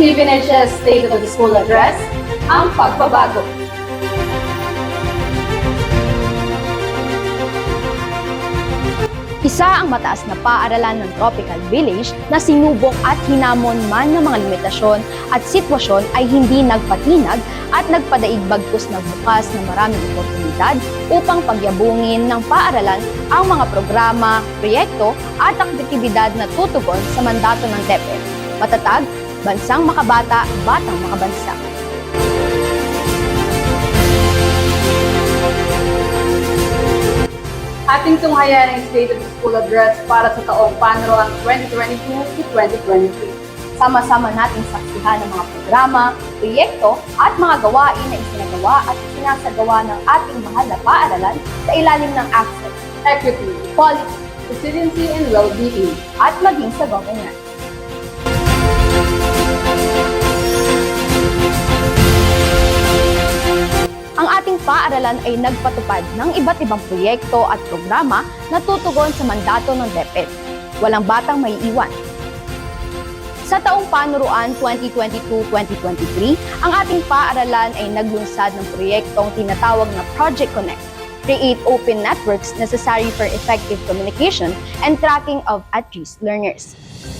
PBNHS State of the School Address, ang pagbabago. Isa ang mataas na paaralan ng Tropical Village na sinubok at hinamon man ng mga limitasyon at sitwasyon ay hindi nagpatinag at nagpadaig bagkus na bukas ng maraming oportunidad upang pagyabungin ng paaralan ang mga programa, proyekto at aktibidad na tutugon sa mandato ng DepEd. Matatag, bansang makabata, batang makabansa. Ating tunghayan ang State of the School Address para sa taong panuruan 2022 to 2023. Sama-sama nating saksihan ang mga programa, proyekto at mga gawain na isinagawa at sinasagawa ng ating mahal na paaralan sa ilalim ng access, equity, equality, resiliency and well-being at maging sa governance. Ang ating paaralan ay nagpatupad ng iba't ibang proyekto at programa na tutugon sa mandato ng DepEd. Walang batang maiiwan. Sa taong panuruan 2022-2023, ang ating paaralan ay naglunsad ng proyektong tinatawag na Project Connect, create open networks necessary for effective communication and tracking of at-risk learners.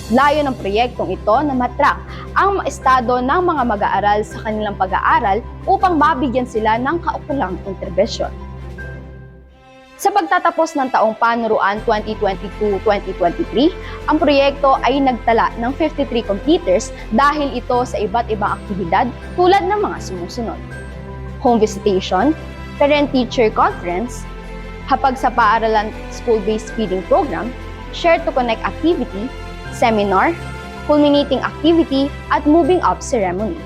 Layo ng proyektong ito na matrack ang estado ng mga mag-aaral sa kanilang pag-aaral upang mabigyan sila ng kaukulang interbensyon. Sa pagtatapos ng taong panuruan 2022-2023, ang proyekto ay nagtala ng 53 completers dahil ito sa iba't ibang aktibidad tulad ng mga sumusunod: home visitation, parent-teacher conference, hapag sa paaralan school-based feeding program, share to connect activity, seminar, culminating activity, at moving up ceremony.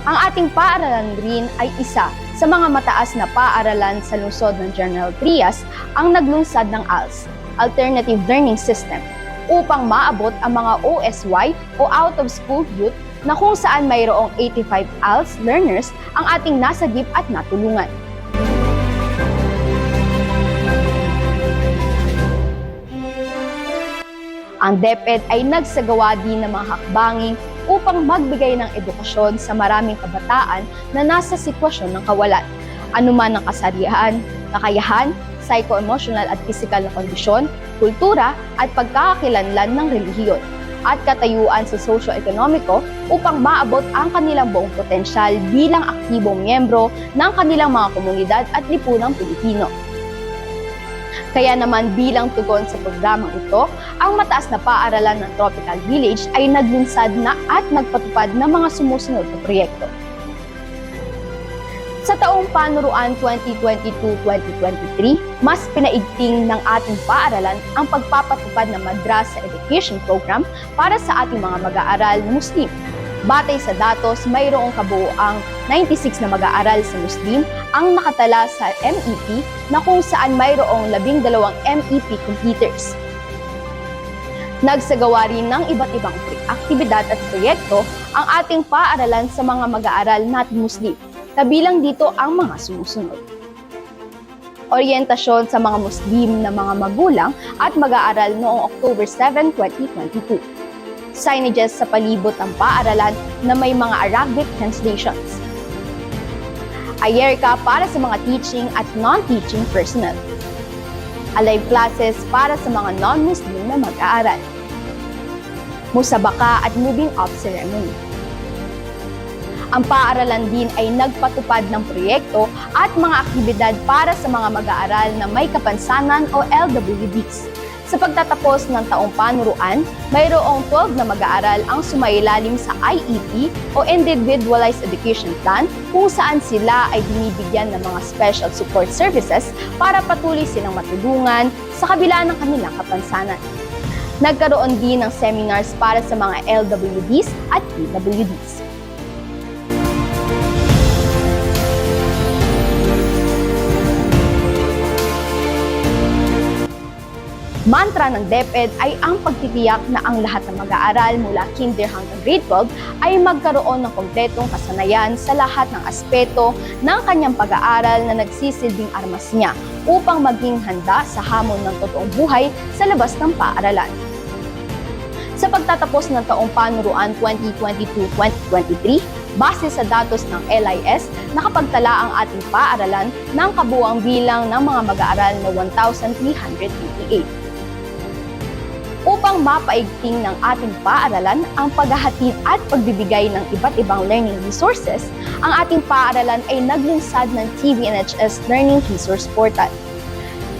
Ang ating paaralan rin ay isa sa mga mataas na paaralan sa lungsod ng General Trias ang naglunsad ng ALS, Alternative Learning System, upang maabot ang mga OSY o Out of School Youth na kung saan mayroong 85 ALS learners ang ating nasagip at natulungan. Ang DepEd ay nagsagawa din ng mga hakbanging upang magbigay ng edukasyon sa maraming kabataan na nasa sitwasyon ng kawalan, anuman ng kasarian, kakayahan, psycho-emotional at physical na kondisyon, kultura at pagkakakilanlan ng relihiyon, at katayuan sa socio-ekonomiko upang maabot ang kanilang buong potensyal bilang aktibong miyembro ng kanilang mga komunidad at lipunang Pilipino. Kaya naman bilang tugon sa programang ito, ang mataas na paaralan ng Tropical Village ay naglunsad na at nagpatupad ng mga sumusunod na proyekto. Sa taong panuruan 2022-2023, mas pinaigting ng ating paaralan ang pagpapatupad ng Madrasa Education Program para sa ating mga mag-aaral na Muslim. Batay sa datos, mayroong kabuuang 96 na mag-aaral sa Muslim ang nakatala sa MEP na kung saan mayroong 12 MEP completers. Nagsagawa rin ng iba't ibang aktibidad at proyekto ang ating paaralan sa mga mag-aaral nating Muslim. Kabilang dito ang mga sumusunod: oryentasyon sa mga Muslim na mga magulang at mag-aaral noong October 7, 2022. Signages sa palibot ng paaralan na may mga Arabic translations. Ayerka para sa mga teaching at non-teaching personnel. Alive classes para sa mga non-Muslim na mag-aaral. Musabaka at moving up ceremony. Ang paaralan din ay nagpatupad ng proyekto at mga aktibidad para sa mga mag-aaral na may kapansanan o LWDs. Sa pagtatapos ng taong panuruan, mayroong 12 na mag-aaral ang sumailalim sa IEP o Individualized Education Plan kung saan sila ay binibigyan ng mga special support services para patuloy silang matulungan sa kabila ng kanilang kapansanan. Nagkaroon din ng seminars para sa mga LWDs at PWDs. Mantra ng DepEd ay ang pagtitiyak na ang lahat ng mag-aaral mula kinder hanggang grade 12 ay magkaroon ng kompletong kasanayan sa lahat ng aspeto ng kanyang pag-aaral na nagsisilbing armas niya upang maging handa sa hamon ng totoong buhay sa labas ng paaralan. Sa pagtatapos ng taong panuruan 2022-2023, base sa datos ng LIS, nakapagtala ang ating paaralan ng kabuuang bilang ng mga mag-aaral na 1,388. Upang mapaigting ng ating paaralan ang paghahatid at pagbibigay ng iba't ibang learning resources, ang ating paaralan ay naglunsad ng TVNHS Learning Resource Portal,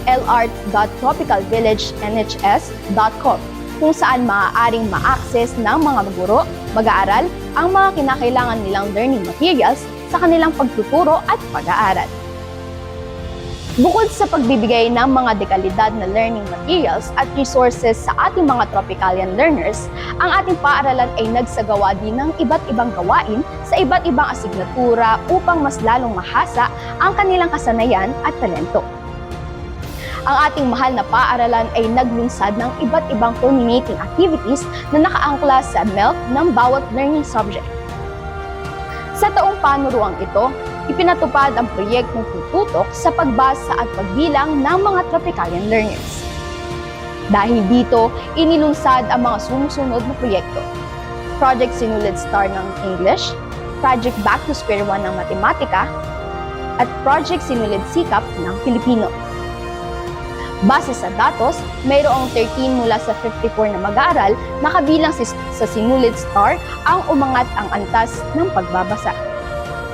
lr.tropicalvillagenhs.com, kung saan maaaring ma-access ng mga guro, mag-aaral, ang mga kinakailangan nilang learning materials sa kanilang pagtuturo at pag-aaral. Bukod sa pagbibigay ng mga dekalidad na learning materials at resources sa ating mga Tropicalian learners, ang ating paaralan ay nagsagawa din ng iba't ibang gawain sa iba't ibang asignatura upang mas lalong mahasa ang kanilang kasanayan at talento. Ang ating mahal na paaralan ay naglunsad ng iba't ibang culminating activities na nakaangkla sa MELT ng bawat learning subject. Sa taong panuruang ito, ipinatupad ang proyektong tututok sa pagbasa at pagbilang ng mga Tropicalian learners. Dahil dito, inilunsad ang mga sumusunod na proyekto: Project Sinulid Star ng English, Project Back to Square One ng Matematika, at Project Sinulid Sikap ng Filipino. Base sa datos, mayroong 13 mula sa 54 na mag-aaral na kabilang sa Sinulid Star ang umangat ang antas ng pagbabasa.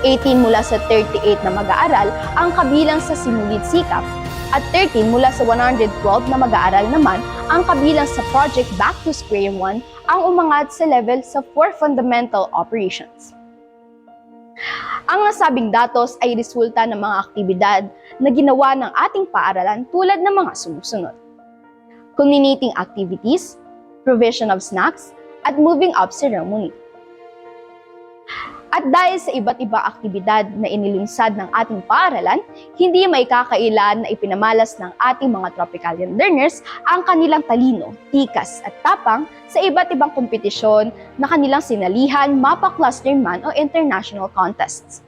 18 mula sa 38 na mag-aaral ang kabilang sa Sinulid Sikap at 13 mula sa 112 na mag-aaral naman ang kabilang sa Project Back to Square One ang umangat sa level sa 4 fundamental operations. Ang nasabing datos ay resulta ng mga aktibidad na ginawa ng ating paaralan tulad ng mga sumusunod: culminating activities, provision of snacks, at moving up ceremony. At dahil sa iba't ibang aktibidad na inilunsad ng ating paaralan, hindi may kakailan na ipinamalas ng ating mga Tropicalian learners ang kanilang talino, tikas at tapang sa iba't ibang kompetisyon na kanilang sinalihan, mapa cluster man o international contests.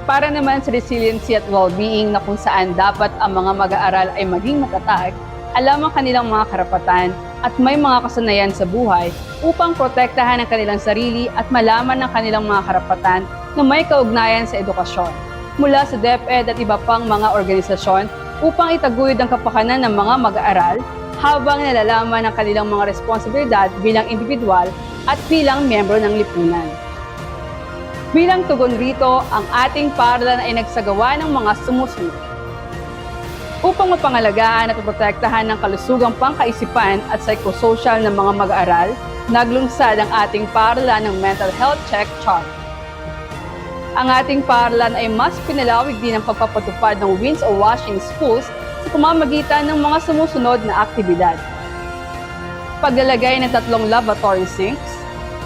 Para naman sa resiliency at well-being na kung saan dapat ang mga mag-aaral ay maging matatag, alam ang kanilang mga karapatan at may mga kasanayan sa buhay upang protektahan ang kanilang sarili at malaman ang kanilang mga karapatan na may kaugnayan sa edukasyon. Mula sa DepEd at iba pang mga organisasyon upang itaguyod ang kapakanan ng mga mag-aaral habang nalalaman ang kanilang mga responsibilidad bilang individual at bilang miyembro ng lipunan. Bilang tugon rito, ang ating paaralan ay nagsagawa ng mga sumusunod. Upang mapangalagaan at protektahan ng kalusugang pangkaisipan at psychosocial ng mga mag-aaral, naglunsad ang ating paaralan ng Mental Health Check Charter. Ang ating paaralan ay mas pinalawig din ang pagpapatupad ng WINS o Washing Schools sa pamamagitan ng mga sumusunod na aktibidad: paglalagay ng 3 lavatory sinks,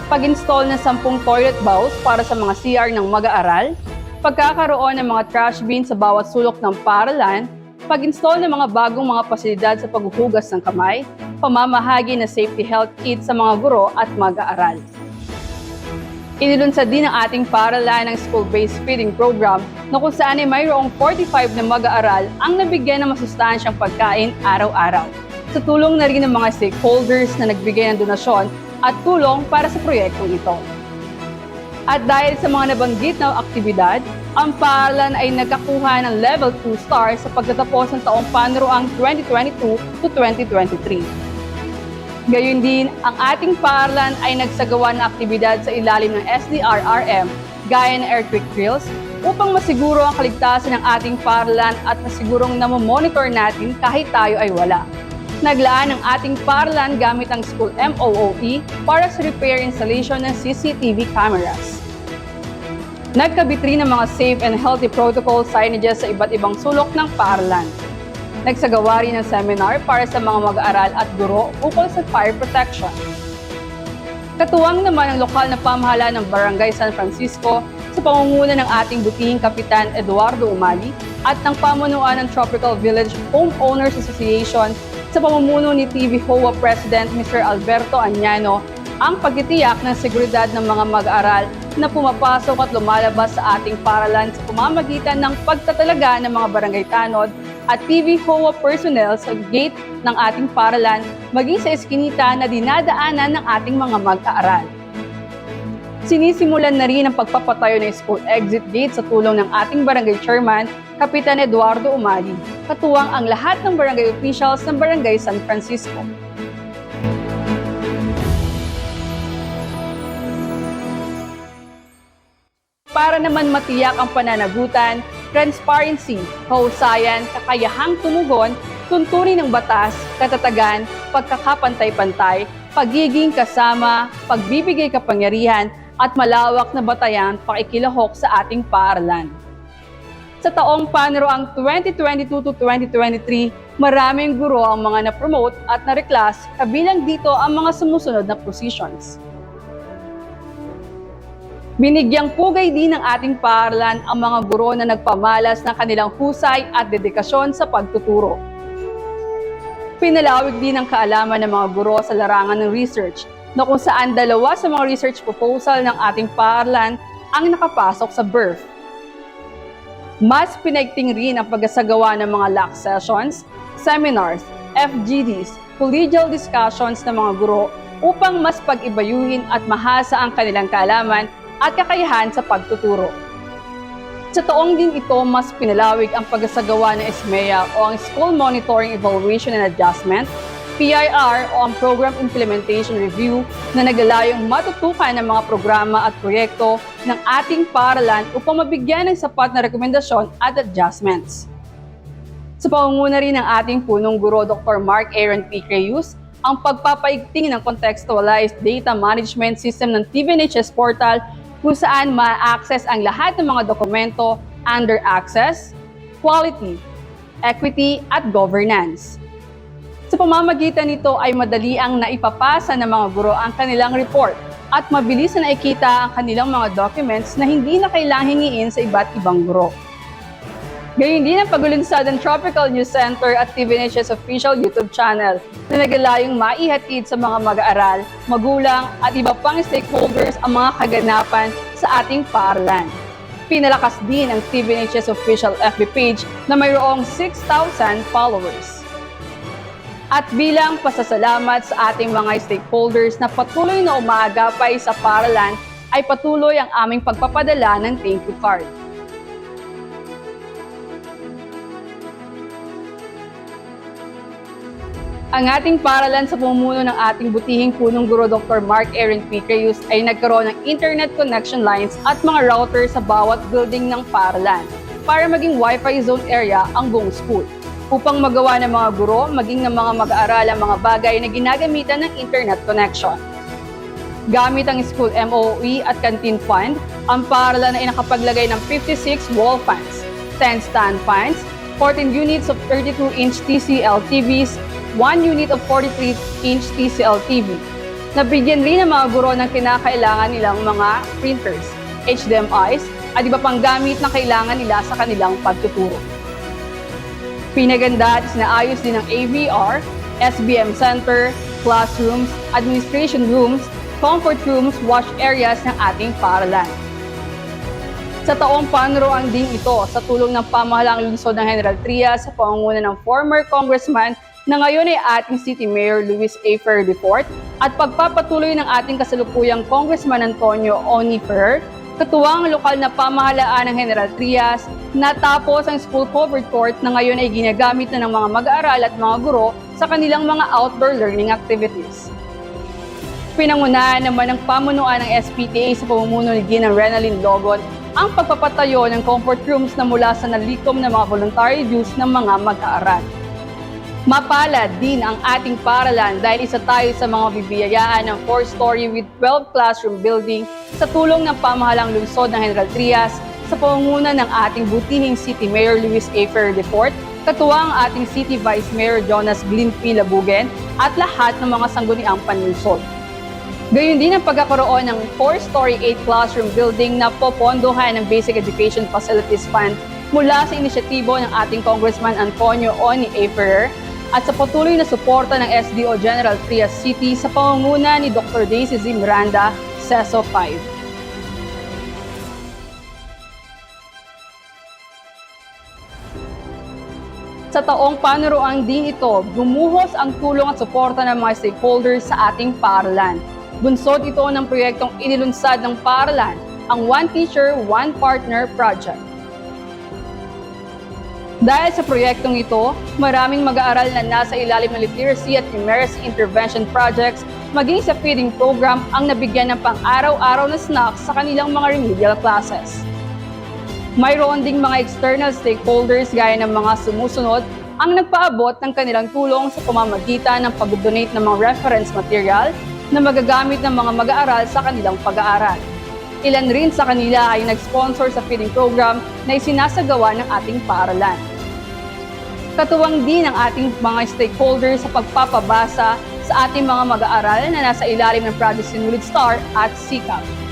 pag-install ng 10 toilet bowls para sa mga CR ng mag-aaral, pagkakaroon ng mga trash bin sa bawat sulok ng paaralan, pag-install ng mga bagong mga pasilidad sa paghuhugas ng kamay, pamamahagi ng safety health kit sa mga guro at mag-aaral. Inilunsad din ang ating paaralan ng school-based feeding program na kung saan ay mayroong 45 na mag-aaral ang nabigyan ng masustansyang pagkain araw-araw, sa tulong na rin ng mga stakeholders na nagbigay ng donasyon at tulong para sa proyektong ito. At dahil sa mga nabanggit na aktibidad, ang paaralan ay nagkakuha ng Level 2 star sa pagtatapos ng taong panuruang 2022 to 2023. Gayun din, ang ating paaralan ay nagsagawa ng aktibidad sa ilalim ng SDRRM gaya ng earthquake drills upang masiguro ang kaligtasan ng ating paaralan at masigurong namomonitor natin kahit tayo ay wala. Naglaan ang ating paaralan gamit ang school MOOE para sa repair installation ng CCTV cameras. Nagkabit rin ng mga safe and healthy protocol signages sa iba't ibang sulok ng paaralan. Nagsagawa rin ng seminar para sa mga mag-aaral at guro ukol sa fire protection. Katuwang naman ang lokal na pamahalaan ng Barangay San Francisco sa pamumuno ng ating butihing Kapitan Eduardo Umali at ng pamunuan ng Tropical Village Homeowners Association sa pamumuno ni TV HOA President Mr. Alberto Añano ang pagtitiyak ng seguridad ng mga mag-aaral na pumapasok at lumalabas sa ating paaralan sa pamamagitan ng pagtatalaga ng mga barangay tanod at TV HOA personnel sa gate ng ating paaralan maging sa eskinita na dinadaanan ng ating mga mag-aaral. Sinisimulan na rin ang pagpapatayo ng school exit gate sa tulong ng ating barangay chairman, Kapitan Eduardo Umali, katuwang ang lahat ng barangay officials ng Barangay San Francisco. Para naman matiyak ang pananagutan, transparency, kahusayan, kakayahang tumugon, tuntunin ng batas, katatagan, pagkakapantay-pantay, pagiging kasama, pagbibigay kapangyarihan, at malawak na batayang pakikilahok sa ating paaralan. Sa taong panuroang 2022 to 2023, maraming guro ang mga na-promote at na-reclass, kabilang dito ang mga sumusunod na positions. Binigyang pugay din ng ating paaralan ang mga guro na nagpamalas ng kanilang husay at dedikasyon sa pagtuturo. Pinalawig din ang kaalaman ng mga guro sa larangan ng research, na kung saan 2 sa mga research proposal ng ating paaralan ang nakapasok sa BERF. Mas pinaigting rin ang pagsasagawa ng mga LAC sessions, seminars, FGDs, collegial discussions ng mga guro upang mas pag-ibayuhin at mahasa ang kanilang kaalaman at kakayahan sa pagtuturo. Sa taong din ito, mas pinalawig ang pagsasagawa ng SMEA o ang School Monitoring Evaluation and Adjustment, PIR o ang Program Implementation Review na naglalayong matutukan ng mga programa at proyekto ng ating paaralan upang mabigyan ng sapat na rekomendasyon at adjustments. Sa pangunguna rin ng ating punong guro Dr. Mark Aaron P. Creyus, ang pagpapaigting ng contextualized data management system ng TVNHS portal kung saan ma-access ang lahat ng mga dokumento under access, quality, equity, at governance. Sa pamamagitan nito ay madali ang naipapasa ng mga guro ang kanilang report at mabilis na nakikita ang kanilang mga documents na hindi na kailangang hingiin sa iba't ibang guro. Gayun din ang paglulunsad ng Tropical News Center at TVNHS official YouTube channel na naglalayong maihatid sa mga mag-aaral, magulang at iba pang stakeholders ang mga kaganapan sa ating paaralan. Pinalakas din ang TVNHS official FB page na mayroong 6,000 followers. At bilang pasasalamat sa ating mga stakeholders na patuloy na umaagapay sa paaralan, ay patuloy ang aming pagpapadala ng thank you card. Ang ating paaralan sa pamumuno ng ating butihing punong guro Dr. Mark Aaron P. Creyus ay nagkaroon ng internet connection lines at mga router sa bawat building ng paaralan para maging Wi-Fi zone area ang buong school upang magawa ng mga guro maging ng mga mag-aaral ang mga bagay na ginagamitan ng internet connection. Gamit ang school MOE at canteen fund, ang paaralan ay nakapaglagay ng 56 wall fans, 10 stand fans, 14 units of 32-inch TCL TVs, 1 unit of 43-inch TCL TV. Nabigyan rin ng mga guro ng kinakailangan nilang mga printers, HDMIs, at iba pang gamit na kailangan nila sa kanilang pagtuturo. Pinaganda at sinaayos din ng AVR, SBM Center, classrooms, administration rooms, comfort rooms, wash areas ng ating paaralan. Sa taong panuroan din ito sa tulong ng pamahalaang lungsod ng General Trias sa pangunguna ng former congressman na ngayon ay ating City Mayor Luis A. Ferrer IV at pagpapatuloy ng ating kasalukuyang Congressman Antonio Oni Ferrer, katuwang lokal na pamahalaan ng General Trias, natapos ang school covered court na ngayon ay ginagamit na ng mga mag-aaral at mga guro sa kanilang mga outdoor learning activities. Pinangunahan naman ng pamunuan ng SPTA sa pamumuno ni Ginang Renalyn Logon ang pagpapatayo ng comfort rooms na mula sa nalikom na mga voluntary dues ng mga mag-aaral. Mapalad din ang ating paaralan dahil isa tayo sa mga bibiyayaan ng 4-story with 12 classroom building sa tulong ng pamahalang lungsod ng General Trias sa pangunguna ng ating butihing City Mayor Luis A. Ferrer IV, katuwang ang ating City Vice Mayor Jonas Glyn P. Labugen at lahat ng mga sangguniang panlungsod. Gayun din ang pagkakaroon ng 4-story 8 classroom building na popondohan ng Basic Education Facilities Fund mula sa inisyatibo ng ating Congressman Antonio Oni A. Ferrer at sa patuloy na suporta ng SDO General Trias City sa pangunguna ni Dr. Daisy Z. Miranda, CESO 5. Sa taong panuruan din ito, bumuhos ang tulong at suporta ng mga stakeholders sa ating paaralan. Bunsod ito ng proyektong inilunsad ng paaralan, ang One Teacher, One Partner Project. Dahil sa proyektong ito, maraming mag-aaral na nasa ilalim ng literacy at numeracy intervention projects, maging sa feeding program ang nabigyan ng pang-araw-araw na snacks sa kanilang mga remedial classes. Mayroon ding mga external stakeholders gaya ng mga sumusunod ang nagpaabot ng kanilang tulong sa pamamagitan ng pag-donate ng mga reference material na magagamit ng mga mag-aaral sa kanilang pag-aaral. Ilan rin sa kanila ay nag-sponsor sa feeding program na isinasagawa ng ating paaralan. Katuwang din ang ating mga stakeholders sa pagpapabasa sa ating mga mag-aaral na nasa ilalim ng Project Sinulid Star at SICAP.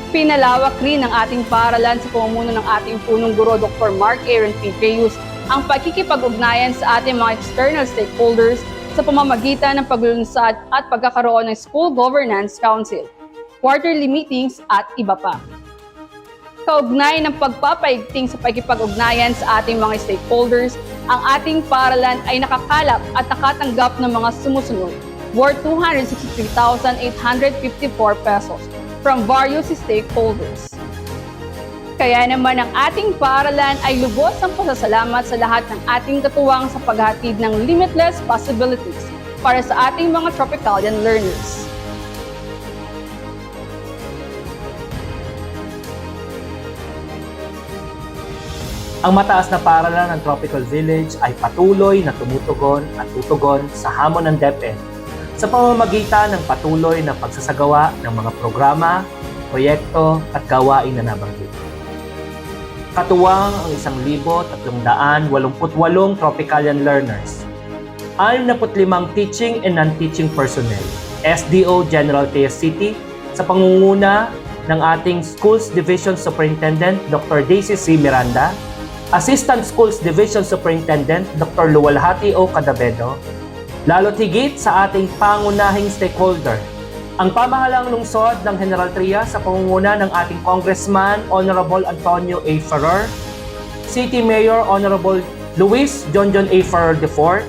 Pinalawak rin ng ating paaralan sa pamumuno ng ating punong guro Dr. Mark Aaron P. Reyes ang pakikipag-ugnayan sa ating mga external stakeholders sa pamamagitan ng paglulunsad at pagkakaroon ng School Governance Council, quarterly meetings at iba pa. Kaugnay ng pagpapaigting sa pakikipag-ugnayan sa ating mga stakeholders, ang ating paaralan ay nakakalap at nakatanggap ng mga sumusunod worth 263,854 pesos from various stakeholders. Kaya naman ang ating paaralan ay lubos ang pasasalamat sa lahat ng ating katuwang sa paghatid ng limitless possibilities para sa ating mga Tropicalian learners. Ang mataas na paaralan ng Tropical Village ay patuloy na tumutugon at tutugon sa hamon ng DepEd sa pamamagitan ng patuloy na pagsasagawa ng mga programa, proyekto at gawain na nabanggit. Katuwang ang 1,388 Tropicalian learners, 65 teaching and non-teaching personnel, SDO General Trias City sa pangunguna ng ating Schools Division Superintendent Dr. Daisy C. Miranda, Assistant Schools Division Superintendent Dr. Luwalhati O. Cadavedo, lalo't higit sa ating pangunahing stakeholder, ang pamahalang lungsod ng General Trias sa pangunguna ng ating Congressman Honorable Antonio A. Ferrer, City Mayor Honorable Luis Jonjon A. Ferrer IV,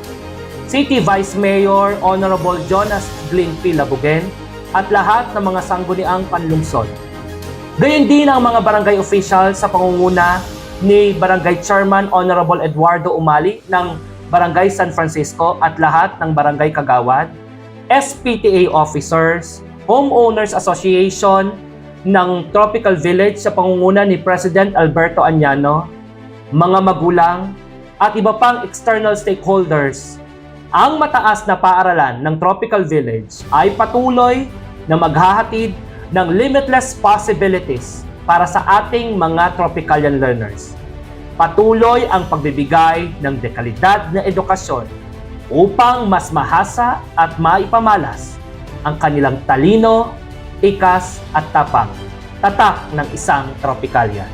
City Vice Mayor Honorable Jonas Glyn P. Labugen, at lahat ng mga sangguniang panlungsod. Gayon din ang mga barangay official sa pangunguna ni Barangay Chairman Honorable Eduardo Umali ng Barangay San Francisco at lahat ng Barangay Kagawad, SPTA officers, Homeowners Association ng Tropical Village sa pangunguna ni President Alberto Añano, mga magulang, at iba pang external stakeholders. Ang mataas na paaralan ng Tropical Village ay patuloy na maghahatid ng limitless possibilities para sa ating mga Tropicalian learners. Patuloy ang pagbibigay ng dekalidad na edukasyon upang mas mahasa at maipamalas ang kanilang talino, tikas at tapang, tatak ng isang Tropicalian.